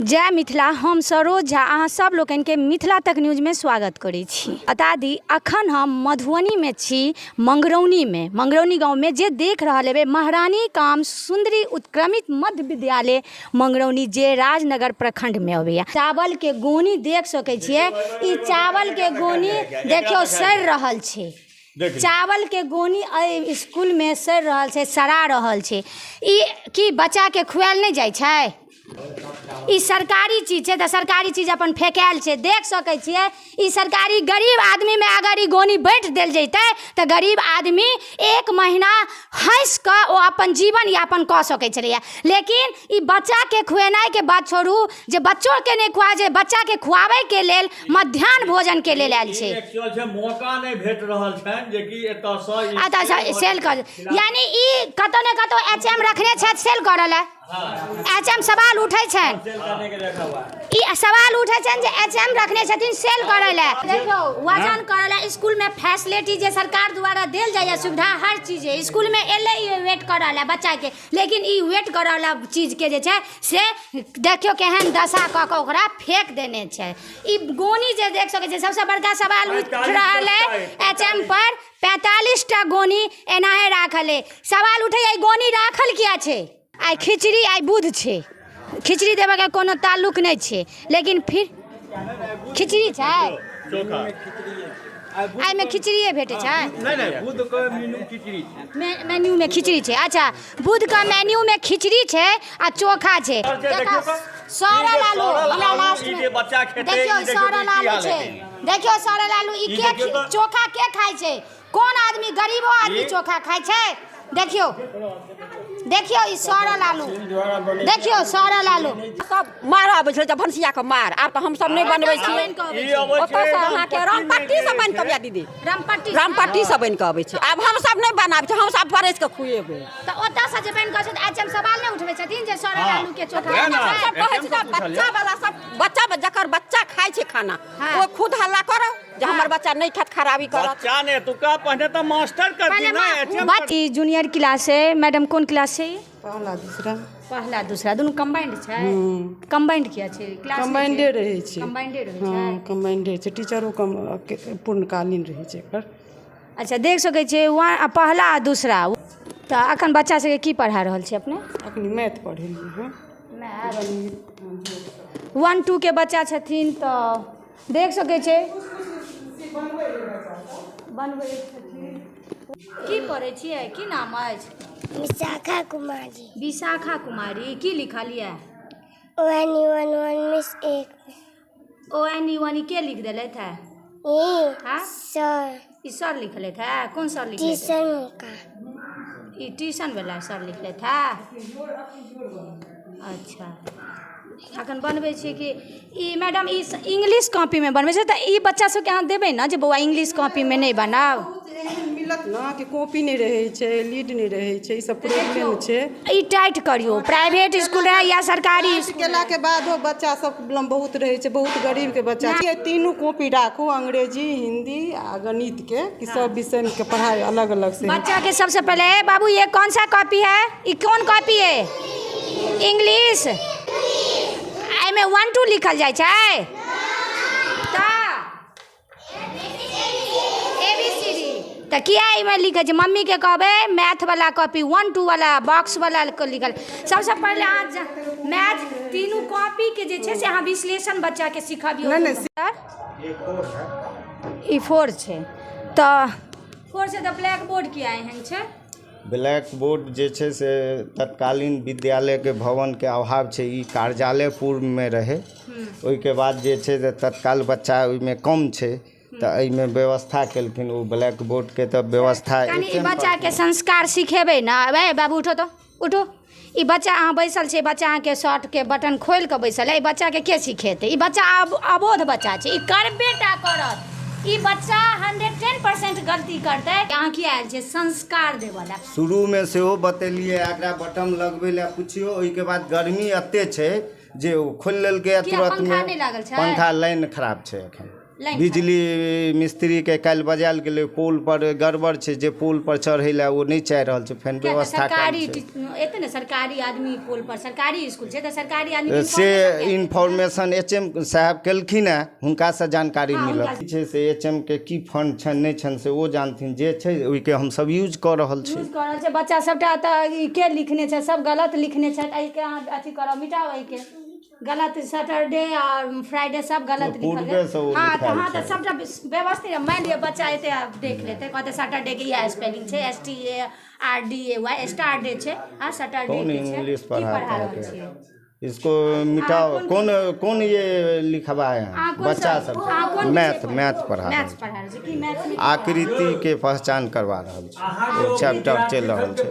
जय मिथिला। हम सरोज झा अहाँ सब लोगन के मिथिला तक न्यूज में स्वागत करै छी। बता दी अखन हम मधुबनी में छी, मंगरौनी गांव में जे देख रहल हेबे महारानी काम सुंदरी उत्क्रमित मध्य विद्यालय मंगरौनी जे राजनगर प्रखंड में अबैया। चावल के गोनी देख सकै छियै, ई चावल के गोनी देखियो सड़ रहल छै। चावल के गोनी स्कूल में सड़ रहल छै, सड़ा रहल छै। ई की बच्चा के खुआल नहीं जाइ छै? ई सरकारी चीज है तो सरकारी चीज अपन फेंकायल छै। देख सकै छियै ई सरकारी गरीब आदमी में अगर ई गोनी बैठ देल जैते तो गरीब आदमी एक महीना हंस कऽ ओ अपन जीवन यापन कऽ सकै छलैया। लेकिन ई बच्चा के खुएनाइ के बात छोड़ू, जे बच्चों के नहीं खुआ, जे बच्चा के खुआबै के लेल मध्याह्न भोजन के लेल आयल छै। मौका नहीं भेट रहल छन जे कि एतऽ सेल कर, यानी ई कतौ ने कतौ एचएम रखने छै सेल करल है। एचएम सवाल उठे छै, ई सवाल उठे छै जे एचएम रखने छथिन सेल करे ले। देखियो वजन करे ले स्कूल में फैसिलिटी जे सरकार द्वारा देल जाय सुविधा हर चीज है। स्कूल में एले वेट करे ले बच्चा के, लेकिन ई वेट करे वाला चीज के जे छै से देखियो केहन दशा क के ओकरा फेंक देने छै। ई गोनी जे देख सके छै, सबसे बड़का सवाल उठ रहल है एचएम पर 45 टा गोनी एनाहे राखल है। सवाल उठे आई गोनी राखल किया छै? आई खिचड़ी आई बुध छै, खिचड़ी देवे के कोनो ताल्लुक नहीं छै, लेकिन फिर खिचड़ी छै। आई में खिचड़िए भेटे छै? नहीं बुध के मेनू खिचड़ी छै, मेन्यू में खिचड़ी छै। अच्छा, बुध का मेन्यू में खिचड़ी छै आ चोखा छै। सड़ल आलू हमरा लास्ट में बच्चा खेते, देखियो सड़ल आलू छै, देखियो सड़ल आलू। ई के चोखा के खाय छै? कोन आदमी, गरीबो आदमी चोखा खाय छै? देखियो देखियो ई सड़ल आलू, देखियो सड़ल आलू सब मार आबै छै जब भनसिया के मार। आब त हम सब नहीं बनबै छी, ओतऽ से अहाँ के रामपट्टी से बन के दीदी, रामपट्टी से बन के आबै छै। आब हम सब नहीं बनाबै छी, हम सब परस के खुएबै। त ओतऽ से जे बन के छै एचएम सवाल नहीं उठबै छथिन जे सड़ल आलू के चोखा? सब कहै छै बच्चा वाला सब, बच्चा जकर बच्चा खाय छै खाना ओ खुद हल्ला करो जे हमर बच्चा नहीं खात, खराबी करत। बच्चा ने तुका पहले तो मास्टर करती ना एचएम। बच्ची जूनियर क्लास है। मैडम कौन क्लास है? पहला दूसरा। पहला दूसरा दुनू कंबाइंड छै? कंबाइंड किया छै? क्लास कंबाइंडे रहै छै। कंबाइंडे रहै छै। हां कंबाइंडे छै, टीचरो कम पूर्णकालीन रहै छै एकर। अच्छा, देख सकै छै पहला आ दूसरा। तऽ अखन बच्चा सबके की पढ़ा रहल छै अपने? अखनी मैथ पढ़ेलियै हँ। 1-2 के बच्चा छथिन तऽ देख सकै छै बनबै छथिन। की पढ़ै छियै? की नाम अछि? विशाखा कुमारी। विशाखा कुमारी। की लिखल यऽ? ONE11 miss 1। ONE1 के लिख देलथि है? सर। ई सर लिखले थे? कौन सर लिखले थे? ट्यूशन का। ई ट्यूशन वाला सर लिखले था? अच्छा, अखन बनबै छी कि ई मैडम ई इंग्लिश कॉपी में बनबै छै, तऽ ई बच्चा सबके अहाँ देबै ना जे बौआ इंग्लिश कॉपी में नहीं बनाओ? मिलत ना कि कॉपी नहीं रहै छै, लीड नहीं रहै छै, ई सब प्रॉब्लम छै। ई टाइट करियो, प्राइवेट स्कूल है या सरकारी केला के बादो बच्चा सब बहुत रहै छै, बहुत गरीब के बच्चा छै। तीनों कॉपी राखू, अंग्रेजी, हिंदी आ गणित के, कि सब विषय के पढ़ाई अलग अलग से। बच्चा के सबसे पहले बाबू ये कौन सा कॉपी है? ये कौन कॉपी है? इंग्लिश। में 1-2 लिखल जाय छै? ABCD तऽ किया इमे लिखै छै? मम्मी के कहबै मैथ वाला कॉपी 1-2 वाला बॉक्स वाला लिखल। सबसे पहले अहाँ मैथ तीनों कॉपी के जे छै से अहाँ विश्लेषण बच्चा के सिखाबियौ। ई 4 छै तऽ 4 से तऽ ब्लैक बोर्ड किया एहन छै? ब्लैक बोर्ड जे छै से तत्कालीन विद्यालय के भवन के अभाव छै, ई कार्यालय पूर्व में रहे। ओहि के बाद जे छै से तत्काल बच्चा ओहि में कम छै तऽ एहि में व्यवस्था केलखिन ओ ब्लैक बोर्ड के। तऽ व्यवस्था ई बच्चा के संस्कार सिखेबै ना। ए बाबू उठो तो उठो। ई बच्चा अहाँ बैसल छै, बच्चा अहाँ के शर्ट के बटन खोल के बैसल है, ई बच्चा के सिखेतै? ई बच्चा अबोध बच्चा छै, ई करबेटा करत। ई बच्चा 110% गलती करते। यहाँ की आयल छै संस्कार देवला। शुरू में से हो बतेलिए एकरा बटन लगबे ला पुछियो। ओहि के बाद गर्मी एते छै जे खोल लेलकै तुरंत में। पंखा नहीं लागल छै? पंखा लाइन खराब छै, एखन बिजली मिस्त्री के काल्हि बजायल गेलै पोल पर गड़बड़ छै, जे पोल पर चढ़ै लए ओ नहीं चाहि रहल छै, फेन व्यवस्था सरकारी एते ने सरकारी आदमी पोल पर सरकारी स्कूल छै, त सरकारी आदमी से इन्फॉर्मेशन HM साहब केलखिन है, हुनका से जानकारी मिलल छै से HM के की फंड छन नहीं छन से ओ जानथिन, जे छै ओहि के हम सब यूज क रहल छी। बच्चा सबटा त के लिखने छै, सब गलत लिखने छै, एहि के अथी करब मिटाओ, एहि के गलत सैटरडे और फ्राइडे सब गलत लिखल है। हाँ तो सबटा व्यवस्थित मान लिया बच्चा एते देख लेते, कहते सैटरडे के यह स्पेलिंग छै STARDAY स्टार डे छै, हाँ सैटरडे के छै, इंग्लिश की पढ़ा रहल छियै इसको मिटाओ। कौन ये लिखवा है बच्चा सब? मैथ पढ़ा आकृति के पहचान करवा रहल छै, चैप्टर चल रहल छै।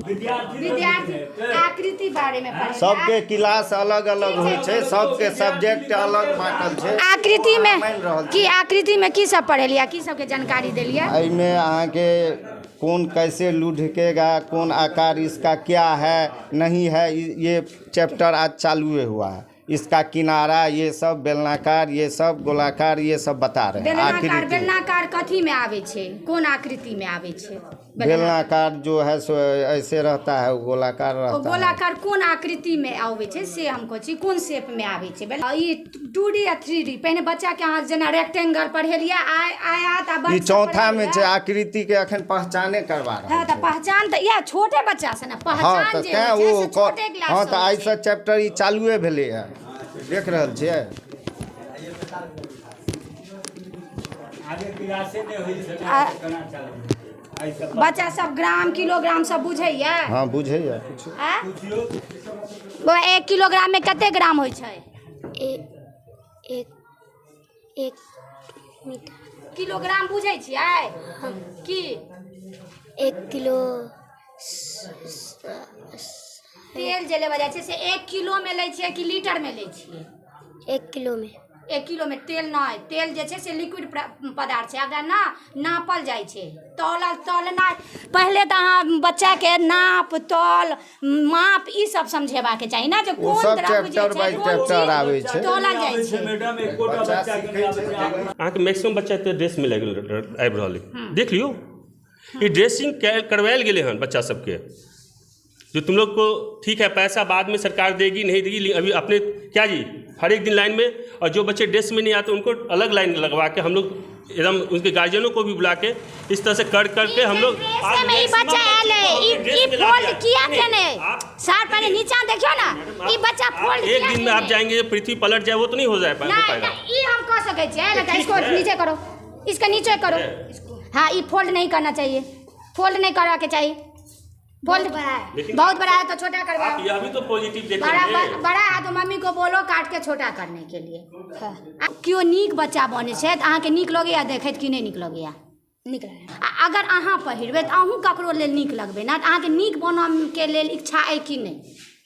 विद्यार्थी आकृति बारे में सबके क्लास अलग अलग होइ छै, सबके सब्जेक्ट अलग बांटल छै। आकृति में की सब पढ़ेलिया, की सबके जानकारी देलिया? एहिमे अहाँके कौन कैसे लुढ़केगा, कौन आकार इसका क्या है नहीं है, ये चैप्टर आज चालू हुआ है। इसका किनारा, ये सब बेलनाकार, ये सब गोलाकार, ये सब बता रहे हैं। बेलनाकार कथी में आवे छे, कौन आकृति में आवे छे? बेलनाकार जो है सो ऐसे रहता है, गोलाकार रहता है। गोलाकार कौन आकृति में आवे छे से हमको छी, कौन शेप में आवे छे? ये 2D या 3D पहले बच्चा के हाथ जना रेक्टेंगल पढ़ेलिया आया त ई चौथा में छे आकृति के अखन पहचाने करवा रहा है। त पहचान त या छोटे बच्चा से ना पहचान जे है छोटे क्लास। हां त आई से चैप्टर ई चालुए भेले है, देख रहल छियै। आगे क्लासे ने होई छै केना चलत? बच्चा सब ग्राम किलोग्राम सब बुझैया? हाँ बुझैया। वो 1 किलोग्राम में कते ग्राम होइ छै? एक किलोग्राम बुझै छियै की? 1 किलो तेल जे लेबा जाइ छै से 1 किलो में लै छियै कि लीटर में लै छियै? 1 किलो में। 1 किलो में तेल नहीं, तेल जे छै से लिक्विड पदार्थ छै, अगर ना नापल जाइ छै तौलना पहले तो अहाँ बच्चा के नाप तौल माप ई सब समझेबा के चाहिए ना, जो कोन तरह चैप्टर बाय चैप्टर आवे छै तौलल जाइ छै। मैडम एकोटा बच्चा के अहाँ के मैक्सिमम बच्चा तो ड्रेस में आबि रहल है, देख लियो ये ड्रेसिंग करवायल गेले हन बच्चा सबके। जो तुम लोग को ठीक है पैसा बाद में सरकार देगी नहीं देगी, अभी अपने क्या जी हर एक दिन लाइन में, और जो बच्चे ड्रेस में नहीं आते उनको अलग लाइन लगवा के हम लोग एकदम उनके गार्जियनों को भी बुला के इस तरह से करके हम लोग एक दिन में आप जाएंगे पृथ्वी पलट जाए वो तो नहीं हो जाए पाएगा। हम कह सके हैं इसको नीचे करो, इसका नीचे करो, हाँ ये फोल्ड नहीं करना चाहिए, फोल्ड नहीं करवा के चाहिए, फोल्ड बहुत बड़ा है तो छोटा करवाओ। यह भी तो पॉजिटिव देख रहे हैं। बड़ा है तो मम्मी को बोलो काट के छोटा करने के लिए। क्यों नीक बच्चा बने छै त अहाँके नीक लगैया देखैत कि नहीं नीक लगैया? नीक लगैया। अगर अहाँ पहिरबै त अहूँ ककरो लेल नीक लगबै ना, अहाँके नीक बनऽ के लेल इच्छा है कि नहीं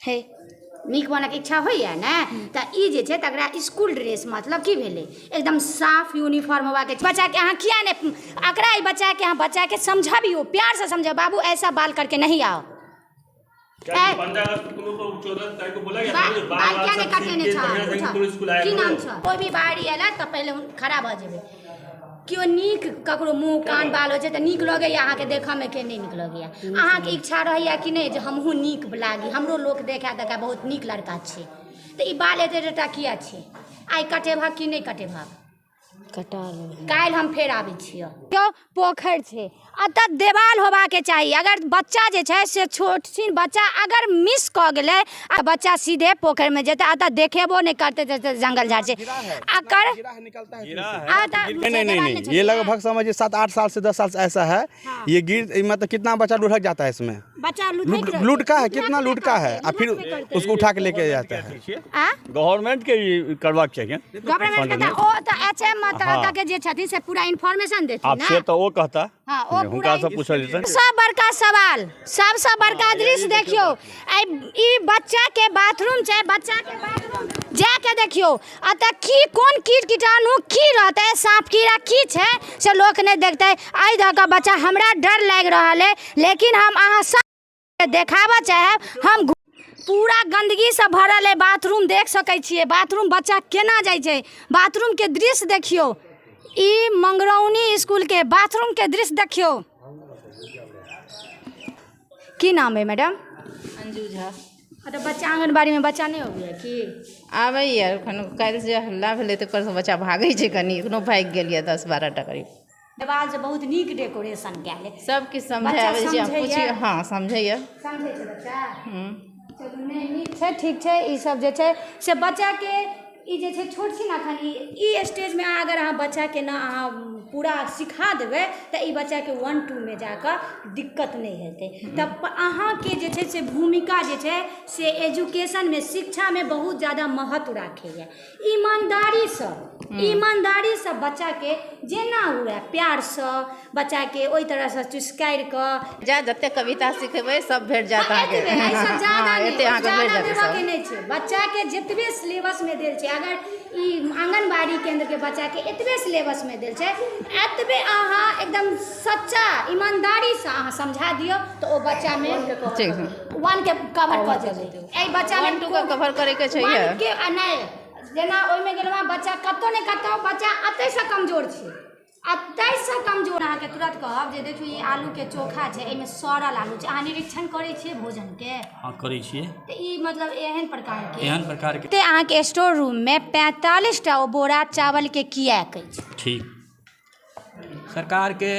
है? नीक बनऽ के इच्छा होइया ना, त ई जे छै तकरा स्कूल ड्रेस मतलब की भेलै? एकदम साफ यूनिफॉर्म होबा के बच्चा के अहाँ किया ने अकरा ई बच्चा के अहाँ बच्चा के समझाबियो, प्यार से समझाओ, बाबू ऐसा बाल करके नहीं आओ। 15 अगस्त को 14 तारीख को बोला गया कोई भी बाहरी एला त पहले खड़ा भ जेबै। क्यों नीक ककरो मुँह कान बाल हो छै त नीक लगैया अहाँके देखऽ में के नहीं नीक लगैया? अहाँके इच्छा रहैया कि नहीं जे हमहूँ नीक लागी, हमरो लोक देखा बहुत नीक लड़का छै, त ई बाल एतेटा किया छै? आइ कटेबा कि नहीं कटेबा? कटा लेबै, काल्हि हम फेर आबै छियै। क्यों पोखर छै अतः देवाल होबा के चाहिए। अगर बच्चा जे छै से छोट छिन बच्चा अगर मिस क गेलै आ बच्चा सीधे पोखर में जेतै, अतः देखेबो नहीं करते जंगल झाड़ से अकर नहीं ये लगभग समझिए 7-8 साल से 10 साल से ऐसा है। ये गिर मतलब कितना बच्चा लुढ़क जाता है इसमें, बच्चा लुढ़का है, कितना लुढ़का है, और फिर उसको उठा के लेके जाता है। गवर्नमेंट के करबाक चाहिए, गवर्नमेंट के ओ त एचएम तरह के जे छथि से पूरा इन्फॉर्मेशन देथिन आप से तो वो कहता हां ओ हुनका से पूछल जेतै। सब बड़का सवाल, सबसे बड़का दृश्य देखियो, ई बच्चा के बाथरूम छै, बच्चा के बाथरूम जाके देखियो अतः की कोन कीट कीटाणु की रहते, सांप कीड़ा की छै से लोक नहीं देखते। आई द के बच्चा हमरा डर लाग रहल है, लेकिन हम अहाँ सब देखावा चाहे हम पूरा पूरा गंदगी से भरल है। बाथरूम देख सकै छियै, बाथरूम बच्चा केना जाइ छै, बाथरूम के दृश्य देखियो। ई मंगरौनी स्कूल के बाथरूम के दृश्य देखियो। की नाम है मैडम? अंजू झा। तो बच्चा आंगनबाड़ी में बच्चा नहीं हो गया कि आबैए काल्हि से हल्ला भेलै तऽ परसँ बच्चा भागै छै, कनि एखनो भागि गेल यऽ 10-12 टा करीब। देवाल से बहुत नीक डेकोरेशन कयल है, सब किछु समझे आबै छै, पूछिए। हाँ समझैए, समझै छै बच्चा। चलू नहीं नीक छै, ठीक छै। ई सब जे छै से बच्चा के ई जे छै छोट छी ना एखन ई स्टेज में अगर अहाँ बच्चा के ना अहाँ पूरा सिखा देबै तऽ ई बच्चा के 1-2 में जाकर दिक्कत नहीं हेतै। तब अहाँ के जे छै से भूमिका जे छै से एजुकेशन में, शिक्षा में बहुत ज़्यादा महत्व राखैए। ईमानदारी से बच्चा के जेना हुए प्यार से बच्चा के ओई तरह से चुस्कारि कऽ जा जते कविता सिखेबै सब भेट जात अहाँके। एते अहाँके भेट जात के नहीं छै। बच्चा के जतबे सिलेबस में देल छै, अगर ई आंगनबाड़ी केंद्र के बच्चा के एतबे सिलेबस में देल छै, एतबे अहाँ एकदम सच्चा ईमानदारी से अहाँ समझा दियौ तऽ ओ बच्चा में 1 के कवर कऽ जेतै। एहि बच्चा में 1-2 के कवर करे के छै ये के नहीं जेना ओइमे गेलवा बच्चा कतौ ने कतौ बच्चा अतै से कमजोर छै, अतै से कमजोर। अहाँके तुरंत कहब जे देखियो ई आलू के चोखा छै, एहिमे सड़ल आलू छै। अहाँ निरीक्षण करै छियै भोजन के? हाँ करै छियै। तऽ ई मतलब एहन प्रकार के ते अहाँके स्टोर रूम में 45 टा बोरा चावल के किया कहै छै? ठीक, सरकार के